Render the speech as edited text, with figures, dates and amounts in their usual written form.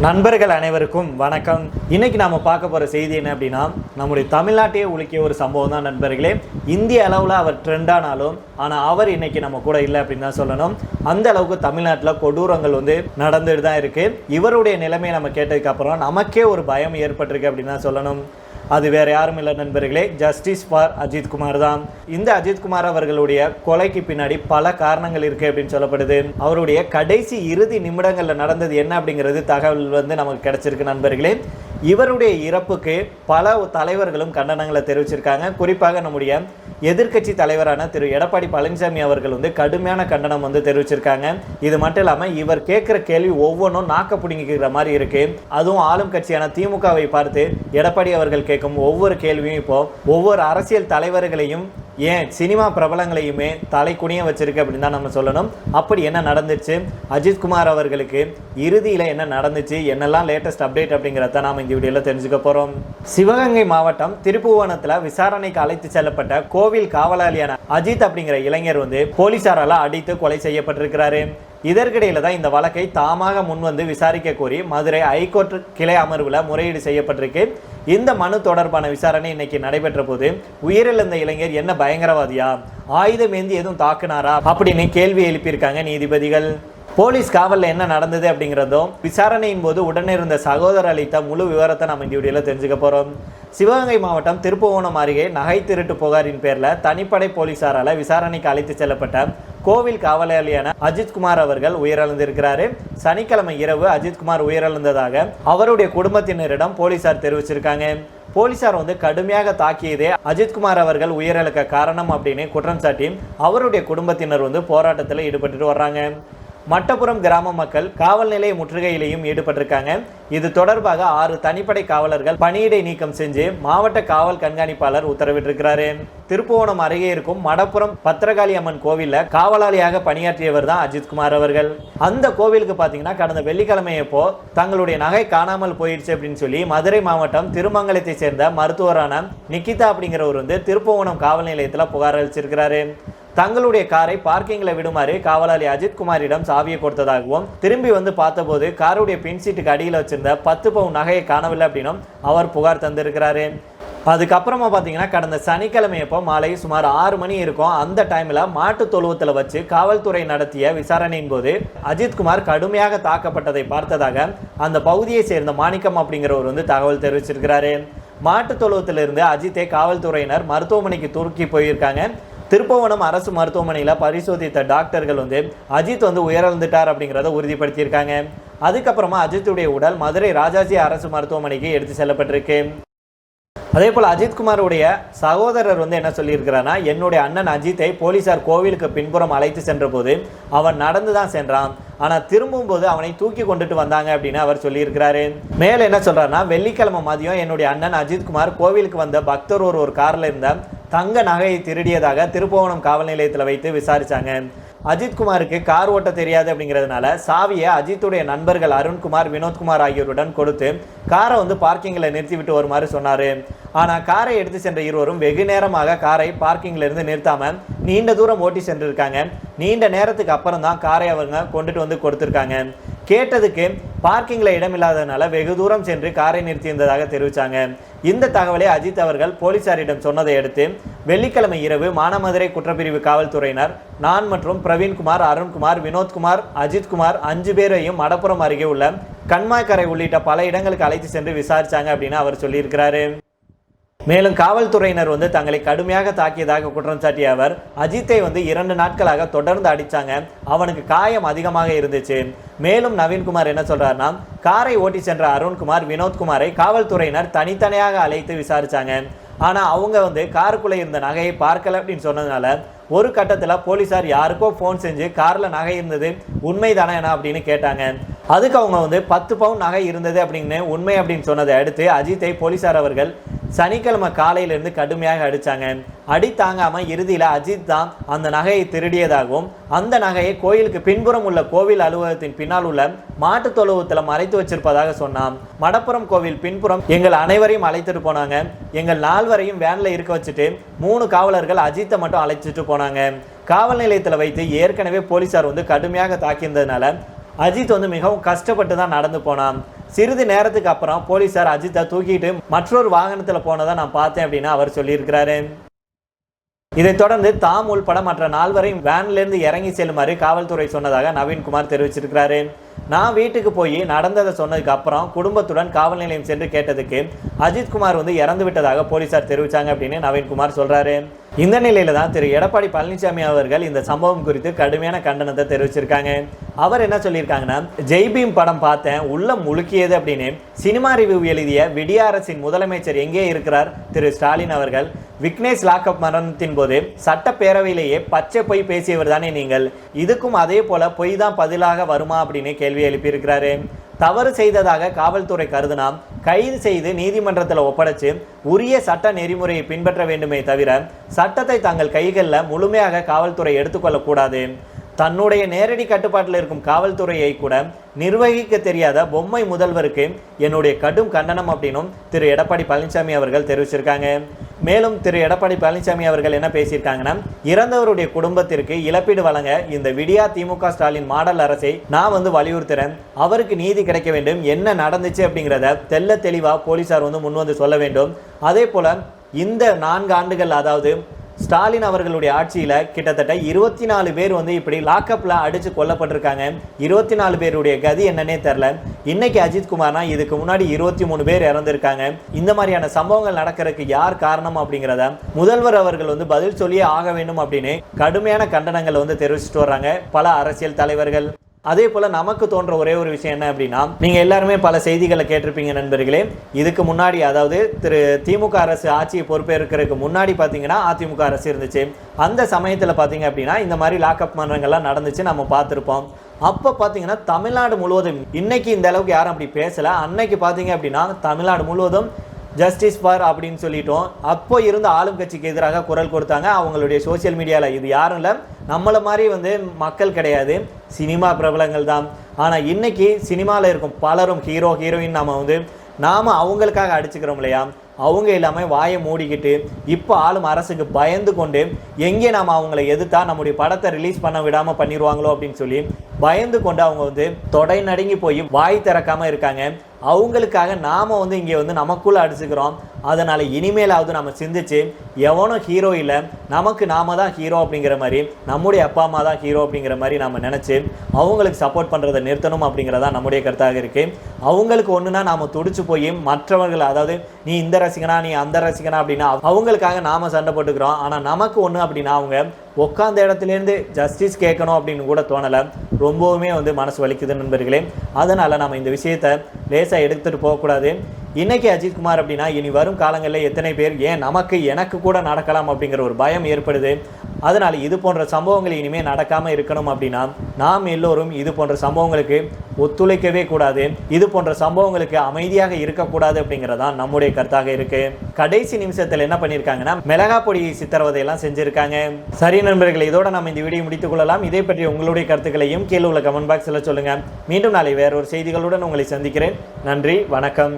நண்பர்கள் அனைவருக்கும் வணக்கம். இன்னைக்கு நாம பார்க்க போற செய்தி என்ன அப்படின்னா, நம்முடைய தமிழ்நாட்டையே உலுக்கிய ஒரு சம்பவம் தான் நண்பர்களே. இந்திய அளவில் அவர் ட்ரெண்டானாலும் ஆனால் அவர் இன்னைக்கு நம்ம கூட இல்லை அப்படின்னு தான் சொல்லணும். அந்த அளவுக்கு தமிழ்நாட்டில் கொடூரங்கள் நடந்துட்டு தான் இருக்கு. இவருடைய நிலைமையை நம்ம கேட்டதுக்கு அப்புறம் நமக்கே ஒரு பயம் ஏற்பட்டிருக்கு அப்படின்னு தான் சொல்லணும். அது வேற யாரும் இல்லை நண்பர்களே, ஜஸ்டிஸ் ஃபார் அஜித்குமார் தான். இந்த அஜித்குமார் அவர்களுடைய கொலைக்கு பின்னாடி பல காரணங்கள் இருக்கு அப்படின்னு சொல்லப்படுது. அவருடைய கடைசி இறுதி நிமிடங்கள்ல நடந்தது என்ன அப்படிங்கிறது தகவல் நமக்கு கிடைச்சிருக்கு நண்பர்களே. இவருடைய இறப்புக்கு பல தலைவர்களும் கண்டனங்களை தெரிவிச்சிருக்காங்க. குறிப்பாக நம்முடைய எதிர்க்கட்சி தலைவரான திரு எடப்பாடி பழனிசாமி அவர்கள் கடுமையான கண்டனம் தெரிவிச்சிருக்காங்க. இது மட்டும் இல்லாமல் இவர் கேட்குற கேள்வி ஒவ்வொன்றும் நாக்க பிடிங்கிக்கிற மாதிரி இருக்கு. அதுவும் ஆளும் கட்சியான திமுகவை பார்த்து எடப்பாடி அவர்கள் கேட்கும் ஒவ்வொரு கேள்வியும் இப்போ ஒவ்வொரு அரசியல் தலைவர்களையும் ஏன் சினிமா பிரபலங்களையுமே தலை குனிய வச்சிருக்கு அப்படின்னு தான் நம்ம சொல்லணும். அப்படி என்ன நடந்துச்சு, அஜித்குமார் அவர்களுக்கு இறுதியில் என்ன நடந்துச்சு, என்னெல்லாம் லேட்டஸ்ட் அப்டேட் அப்படிங்கிறத நாம் இந்த வீடியோவில் தெரிஞ்சுக்க போகிறோம். சிவகங்கை மாவட்டம் திருப்புவனத்தில் விசாரணைக்கு அழைத்து செல்லப்பட்ட கோவில் காவலாளியான அஜித் அப்படிங்கிற இளைஞர் போலீசாரால் அடித்து கொலை செய்யப்பட்டிருக்கிறாரு. இதற்கிடையில தான் இந்த வழக்கை தாமாக முன்வந்து விசாரிக்க கோரி மதுரை ஹைகோர்ட் கிளை அமர்வில் முறையீடு செய்யப்பட்டிருக்கு. இந்த மனு தொடர்பான விசாரணை இன்னைக்கு நடைபெற்ற போது உயிரிழந்த இளைஞர் என்ன பயங்கரவாதியா, ஆயுதம் ஏந்தி எதுவும் தாக்குனாரா அப்படின்னு கேள்வி எழுப்பியிருக்காங்க நீதிபதிகள். போலீஸ் காவலில் என்ன நடந்தது அப்படிங்கிறதும் விசாரணையின் போது உடனே இருந்த சகோதரர் அளித்த முழு விவரத்தை நம்ம இந்த வீடியோவில் தெரிஞ்சுக்க போகிறோம். சிவகங்கை மாவட்டம் திருப்புவனம் அருகே நகை திருட்டு புகாரின் பேரில் தனிப்படை போலீசாரால் விசாரணைக்கு அழைத்து செல்லப்பட்ட கோவில் காவலாளியான அஜித்குமார் அவர்கள் உயிரிழந்திருக்கிறாரு. சனிக்கிழமை இரவு அஜித்குமார் உயிரிழந்ததாக அவருடைய குடும்பத்தினரிடம் போலீசார் தெரிவிச்சிருக்காங்க. போலீசார் கடுமையாக தாக்கியதே அஜித்குமார் அவர்கள் உயிரிழக்க காரணம் அப்படின்னு குற்றம் சாட்டி அவருடைய குடும்பத்தினர் போராட்டத்தில் ஈடுபட்டு வர்றாங்க. மட்டப்புறம் கிராம மக்கள் காவல் நிலைய முற்றுகையிலையும் ஈடுபட்டிருக்காங்க. இது தொடர்பாக 6 தனிப்படை காவலர்கள் பணியிடை நீக்கம் செஞ்சு மாவட்ட காவல் கண்காணிப்பாளர் உத்தரவிட்டிருக்கிறாரு. திருப்புவனம் அருகே இருக்கும் மடப்புறம் பத்திரகாளி அம்மன் கோவிலில் காவலாளியாக பணியாற்றியவர் தான் அஜித்குமார் அவர்கள். அந்த கோவிலுக்கு பார்த்தீங்கன்னா கடந்த வெள்ளிக்கிழமையப்போ தங்களுடைய நகை காணாமல் போயிடுச்சு அப்படின்னு சொல்லி மதுரை மாவட்டம் திருமங்கலத்தை சேர்ந்த மருத்துவரான நிக்கிதா அப்படிங்கிறவர் திருப்புவனம் காவல் நிலையத்தில் புகார் அளிச்சிருக்கிறாரு. தங்களுடைய காரை பார்க்கிங்கில் விடுமாறு காவலாளி அஜித்குமாரிடம் சாவியை கொடுத்ததாகவும் திரும்பி பார்த்தபோது காருடைய பின் சீட்டுக்கு அடியில் வச்சிருந்த 10 பவுன் நகையை காணவில்லை அப்படின்னும் அவர் புகார் தந்திருக்கிறாரு. அதுக்கப்புறமா பார்த்தீங்கன்னா கடந்த சனிக்கிழமையப்போ மாலை சுமார் 6 மணி இருக்கும். அந்த டைமில் மாட்டு தொழுவத்தில் வச்சு காவல்துறை நடத்திய விசாரணையின் போது அஜித்குமார் கடுமையாக தாக்கப்பட்டதை பார்த்ததாக அந்த பகுதியை சேர்ந்த மாணிக்கம் அப்படிங்கிறவர் தகவல் தெரிவிச்சிருக்கிறாரு. மாட்டு தொழுவத்திலிருந்து அஜித்தை காவல்துறையினர் மருத்துவமனைக்கு தூக்கி போயிருக்காங்க. திருப்புவனம் அரசு மருத்துவமனையில் பரிசோதித்த டாக்டர்கள் அஜித் உயிரிழந்துட்டார் அப்படிங்கிறத உறுதிப்படுத்தியிருக்காங்க. அதுக்கப்புறமா அஜித்துடைய உடல் மதுரை ராஜாஜி அரசு மருத்துவமனைக்கு எடுத்து செல்லப்பட்டிருக்கு. அதே போல் அஜித்குமாருடைய சகோதரர் என்ன சொல்லியிருக்கிறான்னா, என்னுடைய அண்ணன் அஜித்தை போலீசார் கோவிலுக்கு பின்புறம் அழைத்து சென்ற போது அவன் நடந்து தான் சென்றான், ஆனால் திரும்பும் போது அவனை தூக்கி கொண்டுட்டு வந்தாங்க அப்படின்னு அவர் சொல்லியிருக்கிறாரு. மேலே என்ன சொல்றாருன்னா, வெள்ளிக்கிழமை மதியம் என்னுடைய அண்ணன் அஜித்குமார் கோவிலுக்கு வந்த பக்தர் ஒரு காரில் இருந்த தங்க நகையை திருடியதாக திருப்புவனம் காவல் நிலையத்தில் வைத்து விசாரிச்சாங்க. அஜித்குமாருக்கு கார் ஓட்ட தெரியாது அப்படிங்கிறதுனால சாவியை அஜித்துடைய நண்பர்கள் அருண்குமார், வினோத்குமார் ஆகியோருடன் கொடுத்து காரை பார்க்கிங்கில் நிறுத்திவிட்டு வருமாறு சொன்னார். ஆனால் காரை எடுத்து சென்ற இருவரும் வெகு நேரமாக காரை பார்க்கிங்கில் இருந்து நிறுத்தாமல் நீண்ட தூரம் ஓட்டி சென்றிருக்காங்க. நீண்ட நேரத்துக்கு அப்புறம் தான் காரை அவங்க கொண்டுட்டு கொடுத்துருக்காங்க. கேட்டதுக்கு பார்க்கிங்கில் இடமில்லாததுனால வெகு தூரம் சென்று காரை நிறுத்தியிருந்ததாக தெரிவித்தாங்க. இந்த தகவலை அஜித் அவர்கள் போலீசாரிடம் சொன்னதை அடுத்து வெள்ளிக்கிழமை இரவு மானாமதுரை குற்றப்பிரிவு காவல்துறையினர் நான் மற்றும் பிரவீன்குமார், அருண்குமார், வினோத்குமார், அஜித்குமார் 5 பேரையும் மடப்புறம் அருகே உள்ள கண்மாய்க்கரை உள்ளிட்ட பல இடங்களுக்கு அழைத்து சென்று விசாரிச்சாங்க அப்படின்னு அவர் சொல்லியிருக்கிறாரு. மேலும் காவல்துறையினர் தங்களை கடுமையாக தாக்கியதாக குற்றம் சாட்டிய அவர் அஜித்தை 2 நாட்களாக தொடர்ந்து அடித்தாங்க. அவனுக்கு காயம் அதிகமாக இருந்துச்சு. மேலும் நவீன்குமார் என்ன சொல்றாருன்னா, காரை ஓட்டி சென்ற அருண்குமார், வினோத்குமாரை காவல்துறையினர் தனித்தனியாக அழைத்து விசாரிச்சாங்க. ஆனால் அவங்க காருக்குள்ளே இருந்த நகையை பார்க்கல அப்படின்னு சொன்னதுனால ஒரு கட்டத்தில் போலீசார் யாருக்கோ ஃபோன் செஞ்சு காரில் நகை இருந்தது உண்மைதானே என்ன அப்படின்னு கேட்டாங்க. அதுக்கு அவங்க 10 பவுன் நகை இருந்தது அப்படின்னு உண்மை அப்படின்னு சொன்னதை அடுத்து அஜித்தை போலீசார் அவர்கள் சனிக்கிழமை காலையிலிருந்து கடுமையாக அடித்தாங்க. அடி தாங்காமல் இறுதியில் அஜித் தான் அந்த நகையை திருடியதாகவும் அந்த நகையை கோயிலுக்கு பின்புறம் உள்ள கோவில் அலுவலகத்தின் பின்னால் உள்ள மாட்டு தொழுவத்தில் மறைத்து வச்சிருப்பதாக சொன்னான். மடப்புறம் கோவில் பின்புறம் எங்கள் அனைவரையும் அழைத்துட்டு போனாங்க. எங்கள் 4 வரையும் வேனில் இருக்க வச்சுட்டு 3 காவலர்கள் அஜித்தை மட்டும் அழைச்சிட்டு போனாங்க. காவல் நிலையத்தில் வைத்து ஏற்கனவே போலீசார் கடுமையாக தாக்கியிருந்ததுனால அஜித் மிகவும் கஷ்டப்பட்டு தான் நடந்து போனான். சிறிது நேரத்துக்கு அப்புறம் போலீசார் அஜித்தை தூக்கிட்டு மற்றொரு வாகனத்தில் போனதை நான் பார்த்தேன் அப்படின்னு அவர் சொல்லியிருக்கிறாரு. இதைத் தொடர்ந்து தாம் உள்பட மற்ற 4 வேன்லேருந்து இறங்கி செல்லுமாறு காவல்துறை சொன்னதாக நவீன்குமார் தெரிவிச்சிருக்கிறாரு. நான் வீட்டுக்கு போய் நடந்ததை சொன்னதுக்கு அப்புறம் குடும்பத்துடன் காவல் நிலையம் சென்று கேட்டதுக்கு அஜித்குமார் இறந்து விட்டதாக போலீசார் தெரிவிச்சாங்க அப்படின்னு நவீன்குமார் சொல்றாரு. இந்த நிலையில தான் திரு எடப்பாடி பழனிசாமி அவர்கள் இந்த சம்பவம் குறித்து கடுமையான கண்டனத்தை தெரிவிச்சிருக்காங்க. அவர் என்ன சொல்லியிருக்காங்கன்னா, ஜெய்பீம் படம் பார்த்தேன், உள்ளம் முழுக்கியது அப்படின்னு சினிமா ரிவ்யூ எழுதிய விடிய அரசின் முதலமைச்சர் எங்கே இருக்கிறார் திரு ஸ்டாலின் அவர்கள் விக்னேஷ் லாக்அப் மரணத்தின் போது சட்டப்பேரவையிலேயே பச்சை பொய் பேசியவர் தானே நீங்கள், இதுக்கும் அதே போல பொய் தான் பதிலாக வருமா அப்படின்னு கேள்வி எழுப்பியிருக்கிறாரு. தவறு செய்ததாக காவல்துறை கருதுனா கைது செய்து நீதிமன்றத்தில் ஒப்படைச்சு உரிய சட்ட நெறிமுறையை பின்பற்ற வேண்டுமே தவிர சட்டத்தை தங்கள் கைகளில் முழுமையாக காவல்துறை எடுத்துக்கொள்ளக்கூடாது. தன்னுடைய நேரடி கட்டுப்பாட்டில் இருக்கும் காவல்துறையை கூட நிர்வகிக்க தெரியாத பொம்மை முதல்வருக்கு என்னுடைய கடும் கண்டனம் அப்படின்னும் திரு எடப்பாடி பழனிசாமி அவர்கள் தெரிவிச்சிருக்காங்க. மேலும் திரு எடப்பாடி பழனிசாமி அவர்கள் என்ன பேசியிருக்காங்கன்னா, இறந்தவருடைய குடும்பத்திற்கு இழப்பீடு வழங்க இந்த விடியா திமுக ஸ்டாலின் மாடல் அரசை நான் வலியுறுத்துறேன். அவருக்கு நீதி கிடைக்க வேண்டும். என்ன நடந்துச்சு அப்படிங்கிறத தெல்ல தெளிவா போலீசார் முன் சொல்ல வேண்டும். அதே போல இந்த 4 ஆண்டுகள், அதாவது ஸ்டாலின் அவர்களுடைய ஆட்சியில் கிட்டத்தட்ட 24 பேர் இப்படி லாக்அப்ல அடிச்சு கொல்லப்பட்டிருக்காங்க. 24 பேருடைய கதி என்னன்னே தெரில. இன்னைக்கு அஜித்குமார்னா இதுக்கு முன்னாடி 23 பேர் இறந்திருக்காங்க. இந்த மாதிரியான சம்பவங்கள் நடக்கிறதுக்கு யார் காரணம் அப்படிங்கிறத முதல்வர் அவர்கள் பதில் சொல்லியே ஆக வேண்டும் அப்படின்னு கடுமையான கண்டனங்கள் தெரிவிச்சுட்டு வர்றாங்க பல அரசியல் தலைவர்கள். அதே போல நமக்கு தோன்ற ஒரே ஒரு விஷயம் என்ன அப்படின்னா, நீங்க எல்லாருமே பல செய்திகளை கேட்டிருப்பீங்க நண்பர்களே. இதுக்கு முன்னாடி, அதாவது திரு திமுக அரசு ஆட்சியை பொறுப்பேற்கிறதுக்கு முன்னாடி பார்த்தீங்கன்னா அதிமுக அரசு இருந்துச்சு. அந்த சமயத்தில் பார்த்தீங்க அப்படின்னா இந்த மாதிரி லாக்அப் மன்றங்கள்லாம் நடந்துச்சு, நம்ம பார்த்துருப்போம். அப்போ பார்த்தீங்கன்னா தமிழ்நாடு முழுவதும், இன்னைக்கு இந்த அளவுக்கு யாரும் அப்படி பேசலை. அன்னைக்கு பார்த்தீங்க அப்படின்னா தமிழ்நாடு முழுவதும் ஜஸ்டிஸ் ஃபார் அப்படின்னு சொல்லிட்டோம். அப்போ இருந்த ஆளும் கட்சிக்கு எதிராக குரல் கொடுத்தாங்க அவங்களுடைய சோசியல் மீடியாவில். இது யாரும் இல்லை, நம்மளை மாதிரி மக்கள் கிடையாது, சினிமா பிரபலங்கள் தான். ஆனால் இன்னைக்கு சினிமாவில் இருக்கும் பலரும் ஹீரோ ஹீரோயின் நாம் அவங்களுக்காக அடிச்சுக்கிறோம் இல்லையா, அவங்க எல்லாமே வாயை மூடிக்கிட்டு இப்போ ஆளும் அரசுக்கு பயந்து கொண்டு எங்கே நாம் அவங்களை எதிர்த்தா நம்முடைய படத்தை ரிலீஸ் பண்ண விடாமல் பண்ணிடுவாங்களோ அப்படின்னு சொல்லி பயந்து கொண்டு அவங்க தொடை நடுங்கி போய் வாய் திறக்காமல் இருக்காங்க. அவங்களுக்காக நாம் இங்கே நமக்குள்ளே அடிச்சுக்கிறோம். அதனால் இனிமேலாவது நம்ம சிந்திச்சு எவனும் ஹீரோ இல்லை, நமக்கு நாம தான் ஹீரோ அப்படிங்கிற மாதிரி, நம்முடைய அப்பா அம்மா தான் ஹீரோ அப்படிங்கிற மாதிரி நம்ம நினச்சி அவங்களுக்கு சப்போர்ட் பண்ணுறதை நிறுத்தணும் அப்படிங்கிறதான் நம்முடைய கருத்தாக இருக்குது. அவங்களுக்கு ஒன்றுனா நாம் துடிச்சு போய் மற்றவர்கள், அதாவது நீ இந்த ரசிகனா நீ அந்த ரசிகனா அப்படின்னா அவங்களுக்காக நாம் சண்டை போட்டுக்கிறோம். ஆனால் நமக்கு ஒன்று அப்படின்னா அவங்க உட்காந்த இடத்துலேருந்து ஜஸ்டிஸ் கேட்கணும் அப்படின்னு கூட தோணலை. ரொம்பவுமே மனசு வலிக்குது நண்பர்களே. அதனால் நம்ம இந்த விஷயத்தை லேசாக எடுத்துகிட்டு போகக்கூடாது. இன்னைக்கு அஜித்குமார் அப்படின்னா இனி வரும் காலங்களில் எத்தனை பேர், ஏன் எனக்கு கூட நடக்கலாம் அப்படிங்கிற ஒரு பயம் ஏற்படுது. அதனால் இது போன்ற சம்பவங்கள் இனிமேல் நடக்காமல் இருக்கணும் அப்படின்னா நாம் எல்லோரும் இது போன்ற சம்பவங்களுக்கு ஒத்துழைக்கவே கூடாது, இது போன்ற சம்பவங்களுக்கு அமைதியாக இருக்கக்கூடாது அப்படிங்கிறதான் நம்முடைய கருத்தாக இருக்கு. கடைசி நிமிஷத்தில் என்ன பண்ணியிருக்காங்கன்னா மிளகா பொடி சித்திரவதையெல்லாம் செஞ்சுருக்காங்க. சரி நண்பர்களே, இதோட நம்ம இந்த வீடியோ முடித்துக் கொள்ளலாம். இதே பற்றி உங்களுடைய கருத்துக்களையும் கீழே உள்ள கமெண்ட் பாக்ஸில் சொல்லுங்கள். மீண்டும் நாளை வேறொரு செய்திகளுடன் உங்களை சந்திக்கிறேன். நன்றி, வணக்கம்.